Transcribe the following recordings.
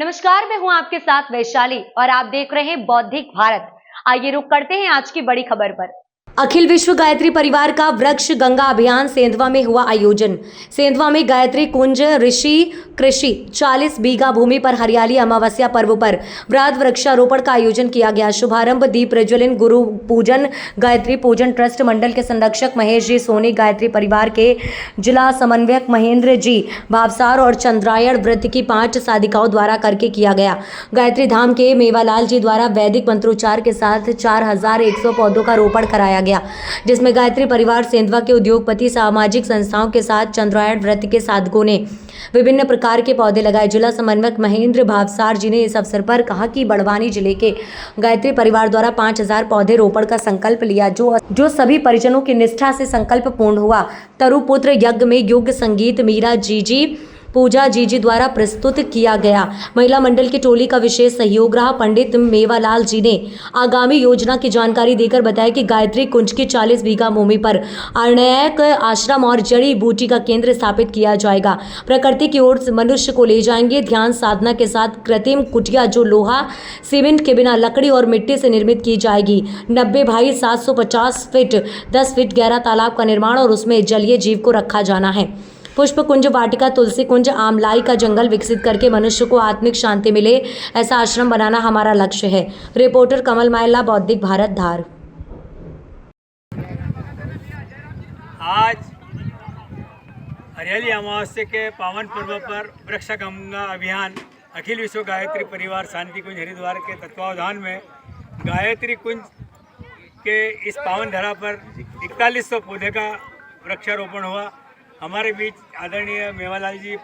नमस्कार, मैं हूं आपके साथ वैशाली और आप देख रहे हैं बौद्धिक भारत। आइए रुक करते हैं आज की बड़ी खबर पर। अखिल विश्व गायत्री परिवार का वृक्ष गंगा अभियान सेंधवा में हुआ आयोजन। सेंधवा में गायत्री कुंज ऋषि कृषि 40 बीघा भूमि पर हरियाली अमावस्या पर्व पर वृहद वृक्षारोपण का आयोजन किया गया। शुभारंभ दीप प्रज्वलन, गुरु पूजन, गायत्री पूजन ट्रस्ट मंडल के संरक्षक महेश जी सोनी, गायत्री परिवार के जिला समन्वयक महेंद्र जी भावसार और चंद्रायण व्रत की 5 साधिकाओं द्वारा करके किया गया। गायत्री धाम के मेवालाल जी द्वारा वैदिक मंत्रोच्चार के साथ 4100 पौधों का रोपण कराया गया, जिसमें गायत्री परिवार सेंधवा के उद्योगपति, सामाजिक संस्थाओं के साथ चंद्रायण व्रत के साधकों ने विभिन्न प्रकार के पौधे लगाए। जिला समन्वयक महेंद्र भावसार जी ने इस अवसर पर कहा कि बड़वानी जिले के गायत्री परिवार द्वारा 5000 पौधे रोपण का संकल्प लिया, जो सभी परिजनों की निष्ठा से संकल्प पूर्ण हुआ। तरुपुत्र यज्ञ में युग संगीत मीरा जीजी पूजा जीजी द्वारा प्रस्तुत किया गया। महिला मंडल की टोली का विशेष सहयोग रहा। पंडित मेवालाल जी ने आगामी योजना की जानकारी देकर बताया कि गायत्री कुंज की 40 बीघा भूमि पर अरण्यक आश्रम और जड़ी बूटी का केंद्र स्थापित किया जाएगा। प्रकृति की ओर मनुष्य को ले जाएंगे। ध्यान साधना के साथ कृत्रिम कुटिया जो लोहा सीमेंट के बिना लकड़ी और मिट्टी से निर्मित की जाएगी। 90 बाई 750 फीट 10 फीट गहरा तालाब का निर्माण और उसमें जलीय जीव को रखा जाना है। पुष्प कुंज, वाटिका, तुलसी कुंज, आमलाई का जंगल विकसित करके मनुष्य को आत्मिक शांति मिले, ऐसा आश्रम बनाना हमारा लक्ष्य है। रिपोर्टर कमल मायला, बौद्धिक भारत, धार। आज हरियाली अमावस्या के पावन पर्व पर वृक्ष गंगा अभियान अखिल विश्व गायत्री परिवार शांति कुंज हरिद्वार के तत्वावधान में गायत्री कुंज के इस पावन धरा पर 4100 पौधे का वृक्षारोपण हुआ। हमारे बीच आदरणीय मेवालाल जी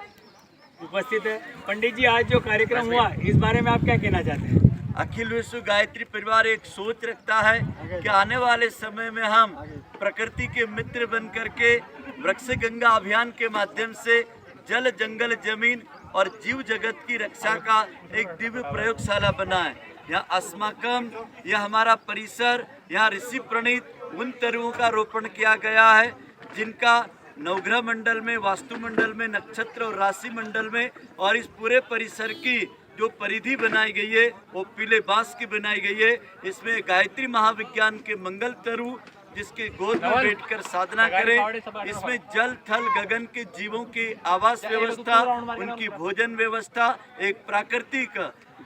उपस्थित है। पंडित जी, आज जो कार्यक्रम हुआ इस बारे में आप क्या कहना चाहते हैं? अखिल विश्व गायत्री परिवार एक सोच रखता है कि आने वाले समय में हम प्रकृति के मित्र बन करके वृक्ष गंगा अभियान के माध्यम से जल, जंगल, जमीन और जीव जगत की रक्षा का एक दिव्य प्रयोगशाला बनाए। यहाँ अस्माकम, यह हमारा परिसर, यहाँ ऋषि प्रणीत उन तरुओं का रोपण किया गया है जिनका नवग्रह मंडल में, वास्तु मंडल में, नक्षत्र और राशि मंडल में और इस पूरे परिसर की जो परिधि बनाई गई है वो पीले बांस की बनाई गई है। इसमें गायत्री महाविज्ञान के मंगल तरु जिसके गोद में बैठकर साधना करें। इसमें जल, थल, गगन के जीवों की आवास व्यवस्था, उनकी भोजन व्यवस्था, एक प्राकृतिक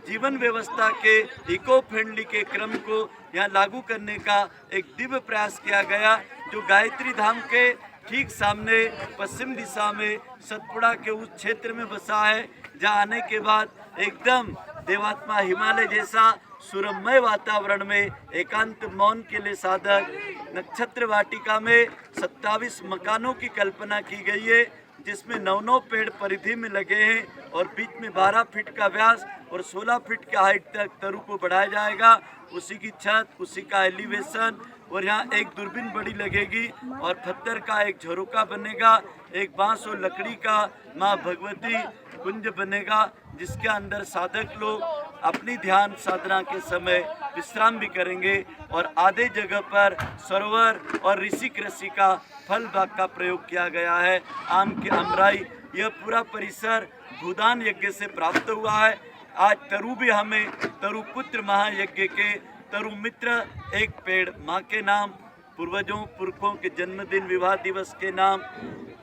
जीवन व्यवस्था के इको फ्रेंडली के क्रम को यहाँ लागू करने का एक दिव्य प्रयास किया गया। जो गायत्री धाम के ठीक सामने पश्चिम दिशा में सतपुड़ा के उस क्षेत्र में बसा है, जहाँ आने के बाद एकदम देवात्मा हिमालय जैसा सुरम्य वातावरण में एकांत मौन के लिए साधक, नक्षत्र वाटिका में 27 मकानों की कल्पना की गई है, जिसमें 9 पेड़ परिधि में लगे हैं और बीच में 12 फीट का व्यास और 16 फीट की हाइट तक तरु को बढ़ाया जाएगा। उसी की छत, उसी का एलिवेशन और यहाँ एक दूरबीन बड़ी लगेगी और पत्थर का एक झरोका बनेगा। एक बांस और लकड़ी का माँ भगवती कुंज बनेगा, जिसके अंदर साधक लोग अपनी ध्यान साधना के समय विश्राम भी करेंगे और आधे जगह पर सरोवर और ऋषि कृषि का फल बाग का प्रयोग किया गया है। आम के अमराई, यह पूरा परिसर भूदान यज्ञ से प्राप्त हुआ है। आज तरु भी हमें तरुपुत्र महायज्ञ के तरु मित्र, एक पेड़ माँ के नाम, पूर्वजों पुरखों के जन्मदिन, विवाह दिवस के नाम,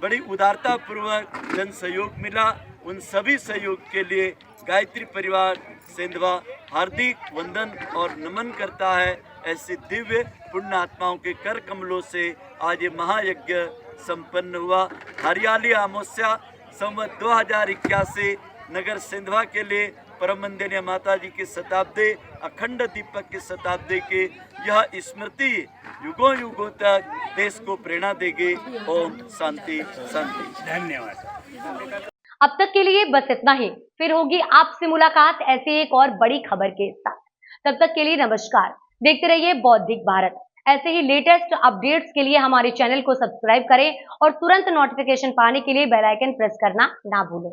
बड़ी उदारता पूर्वक जन सहयोग मिला। उन सभी सहयोग के लिए गायत्री परिवार सेंधवा हार्दिक वंदन और नमन करता है। ऐसी दिव्य पुण्य आत्माओं के कर कमलों से आज ये महायज्ञ संपन्न हुआ। हरियाली अमावस्या संवत 2081 नगर सेंधवा के लिए परम वंदनीय माता जी की शताब्दी, अखंड दीपक की शताब्दी की यह स्मृति युगों युगों तक देश को प्रेरणा देगी। ओम शांति शांति। धन्यवाद। अब तक के लिए बस इतना ही। फिर होगी आपसे मुलाकात ऐसी एक और बड़ी खबर के साथ। तब तक के लिए नमस्कार। देखते रहिए बौद्धिक भारत। ऐसे ही लेटेस्ट अपडेट्स के लिए हमारे चैनल को सब्सक्राइब करें और तुरंत नोटिफिकेशन पाने के लिए बेल आइकन प्रेस करना ना भूलें।